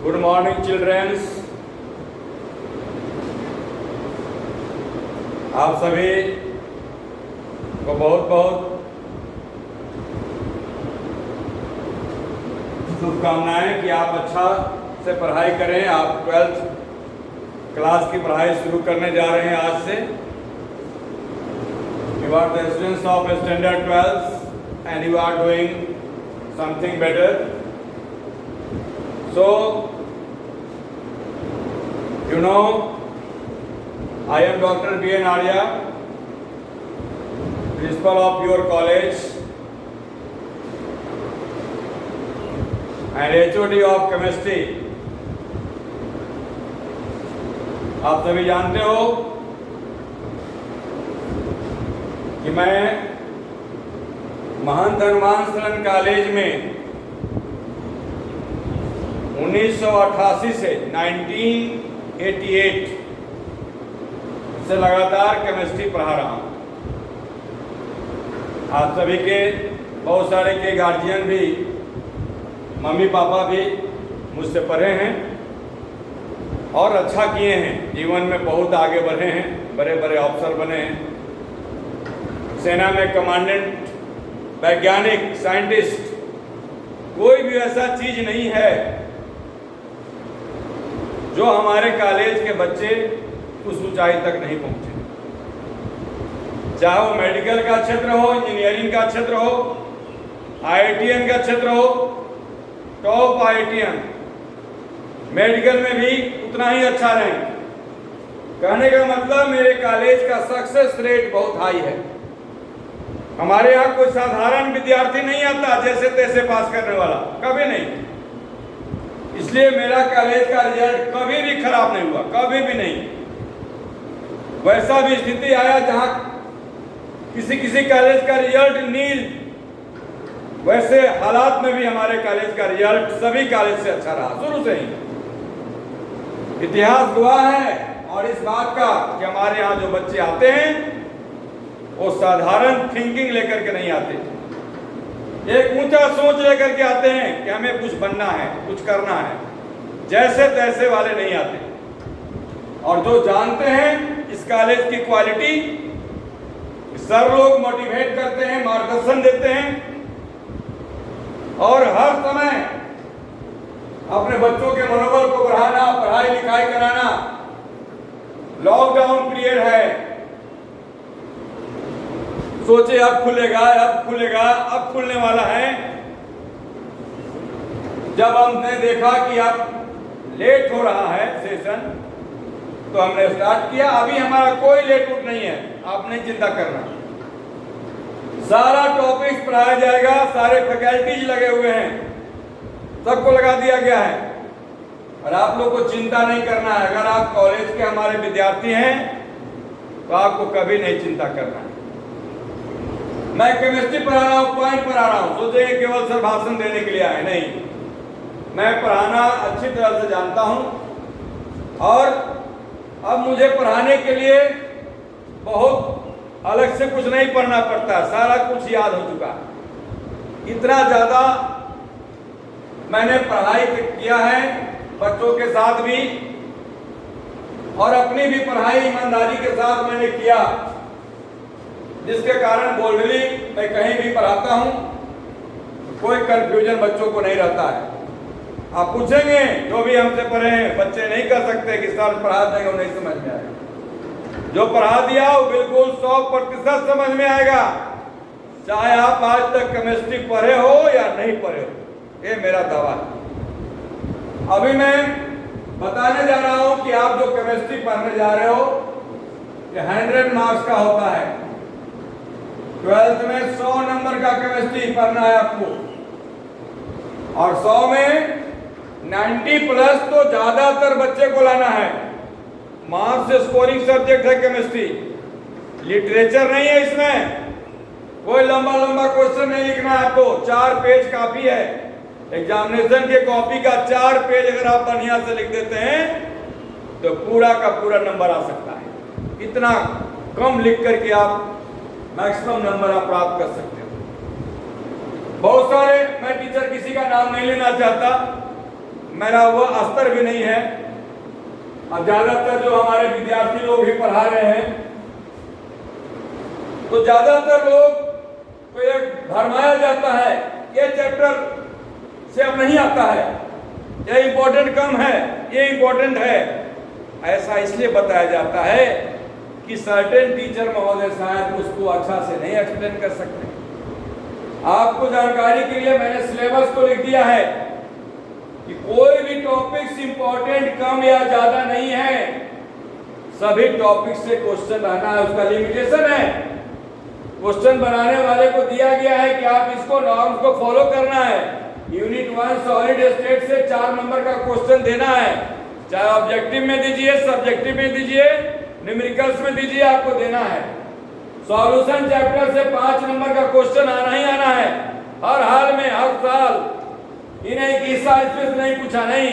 Good morning children's. आप सभी को बहुत बहुत शुभकामनाएं कि आप अच्छा से पढ़ाई करें। आप 12th क्लास की पढ़ाई शुरू करने जा रहे हैं आज से। You are the students of standard 12 and you are doing something better. So, you know, I am Dr. B.N. Arya, principal of your college and HOD of chemistry. आप सभी जानते हो कि मैं महंत हनुमान शरण कॉलेज में 1988 से 1988 से लगातार केमिस्ट्री पढ़ा रहा हूँ। आप सभी के बहुत सारे के गार्जियन भी, मम्मी पापा भी मुझसे पढ़े हैं और अच्छा किए हैं, जीवन में बहुत आगे बढ़े हैं, बड़े बड़े अफसर बने हैं, सेना में कमांडेंट, वैज्ञानिक, साइंटिस्ट। कोई भी ऐसा चीज नहीं है जो हमारे कॉलेज के बच्चे उस ऊंचाई तक नहीं पहुंचे। चाहे वो मेडिकल का क्षेत्र हो, इंजीनियरिंग का क्षेत्र हो, IITN का क्षेत्र हो, टॉप IITN, मेडिकल में भी उतना ही अच्छा रैंक। कहने का मतलब मेरे कॉलेज का सक्सेस रेट बहुत हाई है। हमारे यहाँ कोई साधारण विद्यार्थी नहीं आता जैसे तैसे पास करने वाला, कभी नहीं। इसलिए मेरा कॉलेज का रिजल्ट कभी भी खराब नहीं हुआ, कभी भी नहीं। वैसा भी स्थिति आया जहां किसी किसी कॉलेज का रिजल्ट नील, वैसे हालात में भी हमारे कॉलेज का रिजल्ट सभी कॉलेज से अच्छा रहा शुरू से ही। इतिहास गवाह है और इस बात का कि हमारे यहाँ जो बच्चे आते हैं वो साधारण थिंकिंग लेकर के नहीं आते, एक ऊंचा सोच लेकर के आते हैं कि हमें कुछ बनना है, कुछ करना है। जैसे तैसे वाले नहीं आते। और जो जानते हैं इस कॉलेज की क्वालिटी, सर लोग मोटिवेट करते हैं, मार्गदर्शन देते हैं और हर समय अपने बच्चों के मनोबल को बढ़ाना, पढ़ाई लिखाई कराना। लॉकडाउन पीरियड है, सोचे अब खुलेगा, अब खुलेगा, अब खुलने वाला है। जब हमने देखा कि अब लेट हो रहा है सेशन, तो हमने स्टार्ट किया। अभी हमारा कोई लेट उठ नहीं है, आप नहीं चिंता करना। सारा टॉपिक्स पढ़ाया जाएगा, सारे फैकल्टीज लगे हुए हैं, सबको लगा दिया गया है और आप लोग को चिंता नहीं करना है। अगर आप कॉलेज के हमारे विद्यार्थी हैं तो आपको कभी नहीं चिंता करना है। मैं केमिस्ट्री पढ़ा रहा हूँ, पॉइंट पढ़ा रहा हूँ, सोचेंगे केवल सर भाषण देने के लिए आए, नहीं। मैं पढ़ाना अच्छी तरह से जानता हूँ और अब मुझे पढ़ाने के लिए बहुत अलग से कुछ नहीं पढ़ना पड़ता, सारा कुछ याद हो चुका है। इतना ज़्यादा मैंने पढ़ाई किया है बच्चों के साथ भी और अपनी भी पढ़ाई ईमानदारी के साथ मैंने किया, जिसके कारण बोल्डली मैं कहीं भी पढ़ाता हूं, कोई कंफ्यूजन बच्चों को नहीं रहता है। आप पूछेंगे जो भी हमसे पढ़े हैं, बच्चे नहीं कर सकते कि सर पढ़ा देंगे वो नहीं समझ में आएगा। जो पढ़ा दिया वो बिल्कुल 100% समझ में आएगा, चाहे आप आज तक केमिस्ट्री पढ़े हो या नहीं पढ़े हो, ये मेरा दावा है। अभी मैं बताने जा रहा हूं कि आप जो केमिस्ट्री पढ़ने जा रहे हो ये 100 मार्क्स का होता है। 12th में 100 नंबर का केमिस्ट्री पढ़ना है आपको और 100 में 90+ तो ज्यादातर बच्चे को लाना है। मार्क्स स्कोरिंग सब्जेक्ट है केमिस्ट्री, लिटरेचर नहीं है। इसमें कोई लंबा लंबा क्वेश्चन नहीं लिखना है आपको, 4 पेज काफी है। एग्जामिनेशन के कॉपी का 4 पेज अगर आप बढ़िया से लिख देते हैं तो पूरा का पूरा नंबर आ सकता है। इतना कम लिख करके आप मैक्सिमम नंबर आप प्राप्त कर सकते हो। बहुत सारे, मैं टीचर किसी का नाम नहीं लेना चाहता, मेरा वह स्तर भी नहीं है। अब ज्यादातर जो हमारे विद्यार्थी लोग भी पढ़ा रहे हैं, तो ज्यादातर लोग को ये भरमाया जाता है ये चैप्टर से अब नहीं आता है, ये इंपॉर्टेंट कम है, ये इंपॉर्टेंट है। ऐसा इसलिए बताया जाता है कि सर्टेन टीचर महोदय शायद उसको अच्छा से नहीं एक्सप्लेन कर सकते। आपको जानकारी के लिए मैंने सिलेबस को लिख दिया है कि कोई भी टॉपिक्स इंपॉर्टेंट कम या ज्यादा नहीं है, सभी टॉपिक से क्वेश्चन आना है, उसका लिमिटेशन है। क्वेश्चन बनाने वाले को दिया गया है कि आप इसको नॉर्म्स को फॉलो करना है। यूनिट 1 सॉलिड स्टेट से 4 नंबर का क्वेश्चन देना है, चाहे ऑब्जेक्टिव में दीजिए, सब्जेक्टिव में दीजिए, न्यूमेरिकल्स में दीजिए, आपको देना है। सॉल्यूशन चैप्टर से 5 नंबर का क्वेश्चन आना ही आना है, हर हाल में, हर साल। इन्हें कि स्पेस नहीं पूछा नहीं।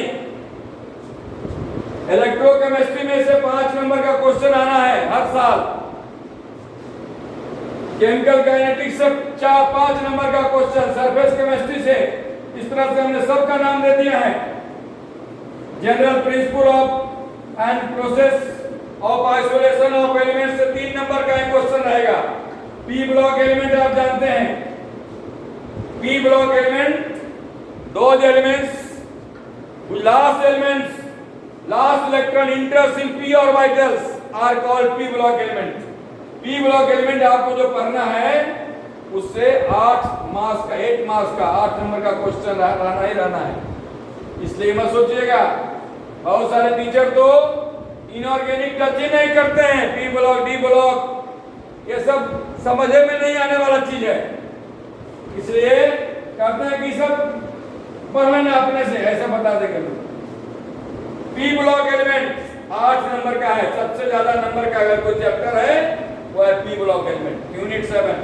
इलेक्ट्रोकेमिस्ट्री में से 5 नंबर का क्वेश्चन आना है हर साल। केमिकल काइनेटिक्स से 5 नंबर का क्वेश्चन, सरफेस केमिस्ट्री से, इस तरह से हमने सबका नाम दे दिया है। General principle of and process of isolation of element से 3 नंबर का एक क्वेश्चन रहेगा। पी ब्लॉक एलिमेंट आप जानते हैं, P block element, those elements whose last elements, last electron enters in p orbitals are called p block element। p block element आपको जो पढ़ना है उससे 8 मार्क्स का, 8 मार्क्स का 8 नंबर का क्वेश्चन रहना ही रहना है। इसलिए मत सोचिएगा, बहुत सारे टीचर तो इनऑर्गेनिक टच ही नहीं करते हैं, पी ब्लॉक, डी ब्लॉक, ये सब समझे में नहीं आने वाला चीज है। इसलिए कहते हैं कि सब पढ़ लेना अपने से, ऐसा बता देंगे लोग। पी ब्लॉक एलिमेंट 8 नंबर का है, सबसे ज्यादा नंबर का अगर कोई चैप्टर है वो है P block element, unit 7।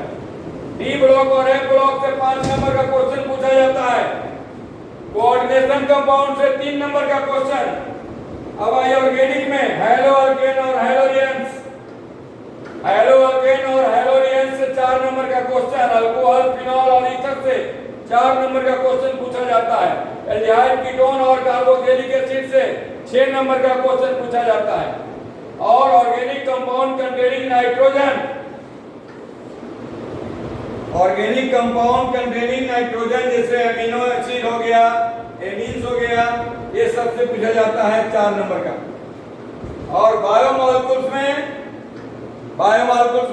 D block और एफ ब्लॉक से 5 नंबर का क्वेश्चन पूछा जाता है। कोऑर्डिनेशन कंपाउंड से 3 नंबर का क्वेश्चन। अब आइए ऑर्गेनिक में, हैलो अल्केन और हैलोरियंस, हैलो अल्केन और हैलोरियंस से 4 नंबर का क्वेश्चन। अल्कोहल, फिनॉल और ईथर से 4 नंबर का क्वेश्चन पूछा जाता है। एल्डिहाइड, कीटोन और कार्बोक्सिलिक एसिड से 6 नंबर का क्वेश्चन पूछा जाता है। और organic compound containing nitrogen, organic compound containing nitrogen जैसे अमीनो एसिड हो गया, एमीन्स हो गया, ये सब से पूछा जाता है 4 नंबर का। और बायोमॉलिक्यूल्स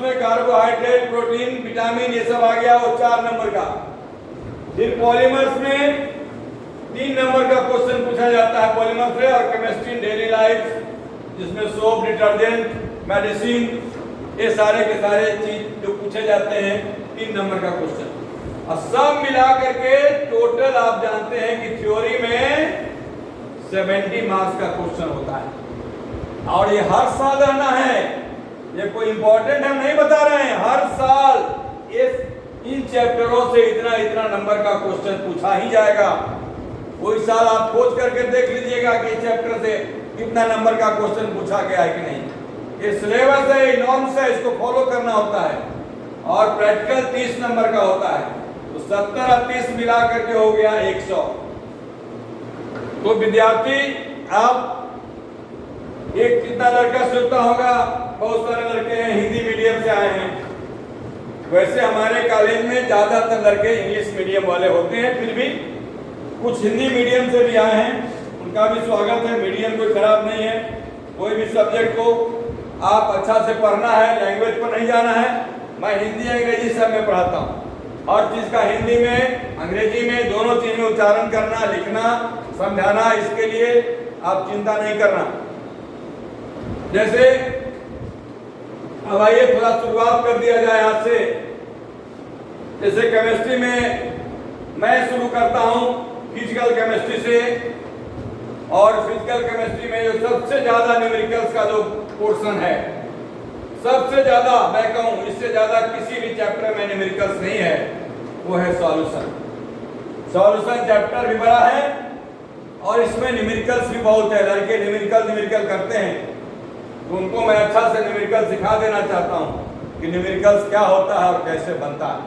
में कार्बोहाइड्रेट, प्रोटीन, विटामिन ये सब आ गया, वो 4 नंबर का। फिर पॉलीमर्स में 3 नंबर का क्वेश्चन पूछा जाता है पॉलीमर से। और केमिस्ट्री इन डेली लाइफ जिसमें सोप, डिटर्जेंट, मेडिसिन, ये सारे के सारे चीज जो पूछे जाते हैं 3 नंबर का क्वेश्चन। और सब मिला करके टोटल आप जानते हैं कि थ्योरी में 70 मार्क्स का क्वेश्चन होता है। और ये हर साल रहना है, ये कोई इंपॉर्टेंट हम नहीं बता रहे हैं, हर साल ये इन चैप्टरों से इतना इतना नंबर का क्वेश्चन पूछा ही जाएगा। कोई साल आप खोज करके देख लीजिएगा कि चैप्टर से कितना नंबर का क्वेश्चन पूछा गया है कि नहीं। ये सिलेबस है, नॉर्म्स है, इसको फॉलो करना होता है। और प्रैक्टिकल 30 नंबर का होता है, तो 70 और 30 मिला करके हो गया 100। तो विद्यार्थी आप एक कितना लड़का सोचता होगा, बहुत सारे लड़के हैं हिंदी मीडियम से आए हैं। वैसे हमारे कॉलेज में ज्यादातर लड़के इंग्लिश मीडियम वाले होते हैं, फिर भी कुछ हिंदी मीडियम से भी आए हैं, उनका भी स्वागत है। मीडियम कोई खराब नहीं है, कोई भी सब्जेक्ट को आप अच्छा से पढ़ना है, लैंग्वेज पर नहीं जाना है। मैं हिंदी अंग्रेजी सब में पढ़ाता हूँ, हर चीज का हिंदी में, अंग्रेजी में, दोनों चीज में उच्चारण करना, लिखना, समझाना, इसके लिए आप चिंता नहीं करना। जैसे अब आइए थोड़ा शुरुआत कर दिया जाए आज से। जैसे केमिस्ट्री में मैं शुरू करता हूँ फिजिकल केमिस्ट्री से। और फिजिकल केमिस्ट्री में जो सबसे ज्यादा न्यूमेरिकल्स का जो पोर्शन है, सबसे ज्यादा मैं कहूँ इससे ज्यादा किसी भी चैप्टर में न्यूमेरिकल्स नहीं है, वो है सॉल्यूशन। सॉल्यूशन चैप्टर भी बड़ा है और इसमें न्यूमेरिकल्स भी बहुत है। लड़के न्यूमेरिकल करते हैं, तो उनको मैं अच्छा से न्यूमेरिकल सिखा देना चाहता हूँ कि न्यूमेरिकल्स क्या होता है और कैसे बनता है।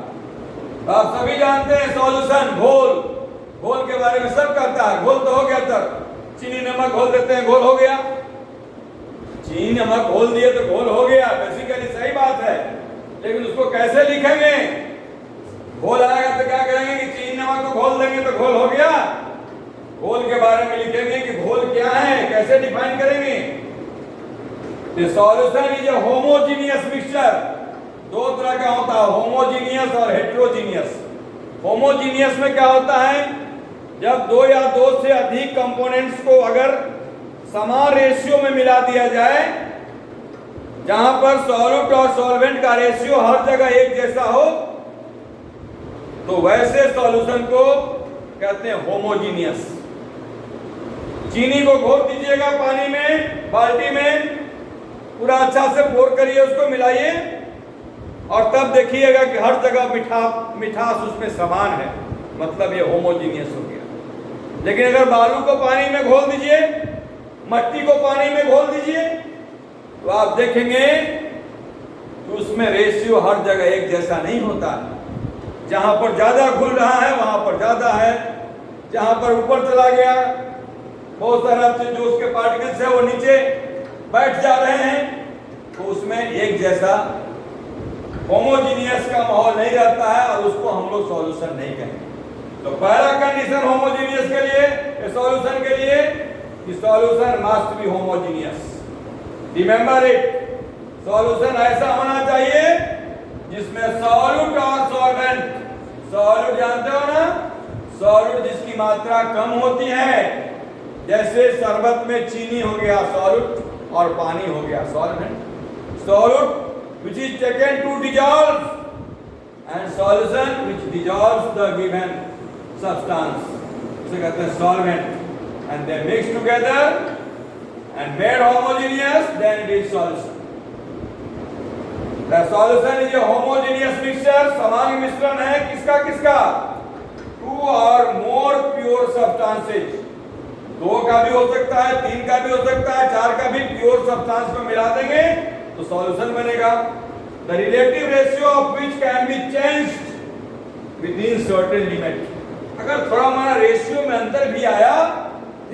आप सभी जानते हैं सॉल्यूशन, घोल के बारे में सब कहता है, घोल तो हो गया सर, चीनी नमक घोल देते हैं, घोल हो गया। चीनी नमक घोल दिए तो घोल हो गया, बेसिकली सही बात है, लेकिन उसको कैसे लिखेंगे? घोल आएगा तो क्या करेंगे कि चीनी नमक को घोल देंगे तो घोल हो गया? घोल के बारे में लिखेंगे कि घोल क्या है, कैसे डिफाइन करेंगे? The solution is a homogeneous mixture। दो तरह का होता है, होमोजीनियस और हेट्रोजीनियस। होमोजीनियस में क्या होता है? जब दो या दो से अधिक कंपोनेंट्स को अगर समान रेशियो में मिला दिया जाए, जहां पर सॉल्यूट और सॉल्वेंट का रेशियो हर जगह एक जैसा हो, तो वैसे सॉल्यूशन को कहते हैं होमोजीनियस। चीनी को घोल दीजिएगा पानी में, बाल्टी में, पूरा अच्छा से पोर करिए, उसको मिलाइए, और तब देखिएगा कि हर जगह मिठास उसमें समान है, मतलब ये होमोजीनियस हो गया। लेकिन अगर बालू को पानी में घोल दीजिए, मट्टी को पानी में घोल दीजिए, तो आप देखेंगे कि उसमें रेशियो हर जगह एक जैसा नहीं होता है। जहां पर ज्यादा घुल रहा है वहां पर ज्यादा है, जहां पर ऊपर चला गया, बहुत सारा जो उसके पार्टिकल्स है वो नीचे बैठ जा रहे हैं, तो उसमें एक जैसा होमोजीनियस का माहौल नहीं रहता है, और उसको हम लोग सॉल्यूशन नहीं कहेंगे। तो पहला कंडीशन होमोजीनियस के लिए, सॉल्यूशन के लिए, कि solution must be homogeneous. Remember it, solution ऐसा होना चाहिए जिसमें सॉल्यूट और सॉल्वेंट, सॉल्यूट जानते हो ना, सॉल्यूट जिसकी मात्रा कम होती है, जैसे शरबत में चीनी हो गया सॉल्यूट, और पानी हो गया solvent. Solute which is taken to dissolve, and solution which dissolves the given substance, उसे कहते हैं solvent, and they mix together and made homogeneous, then it is solution। The solution is a homogeneous mixture, समान मिश्रण है किसका किसका? Two or more pure substances, दो का भी हो सकता है, तीन का भी हो सकता है, चार का भी प्योर सब्सटेंस को मिला देंगे तो सॉल्यूशन बनेगा। The relative ratio of which can be changed within certain limit। अगर थोड़ा हमारा रेशियो में अंतर भी आया,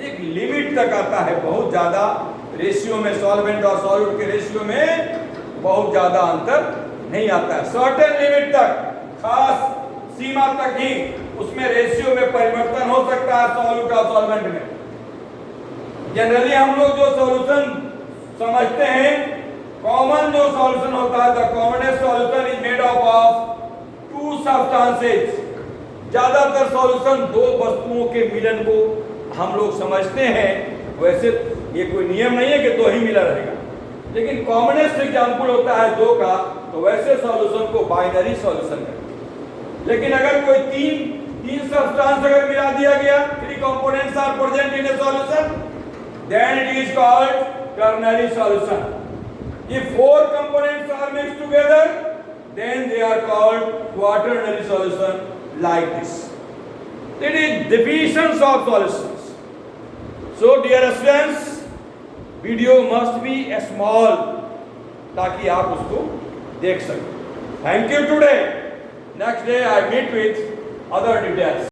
एक लिमिट तक आता है, बहुत ज्यादा रेशियो में, सॉल्वेंट और सॉल्यूट के रेशियो में बहुत ज्यादा अंतर नहीं आता है। सर्टेन लिमिट तक, खास सीमा तक ही उसमें रेशियो में परिवर्तन हो सकता है सॉल्यूट और सॉल्वेंट में। जनरली हम लोग जो सॉल्यूशन समझते हैं, कॉमन जो सॉल्यूशन होता है, the commonest solution is made up of to substances. ज्यादातर सॉल्यूशन दो वस्तुओं के मिलन को हम लोग समझते हैं, वैसे ये कोई नियम नहीं है कि दो ही मिला रहेगा, लेकिन कॉमनेस्ट एग्जांपल होता है दो का, तो वैसे सॉल्यूशन को बाइनरी सॉल्यूशन कहते हैं। लेकिन अगर कोई तीन सब्सटेंस अगर मिला दिया गया, three components are present in a solution, then it is called ternary solution। If four components are mixed together, then they are called quaternary solution, like this। It is divisions of solutions। So dear students, video must be small ताकि आप उसको देख सकें। Thank you today। Next day I meet with other details।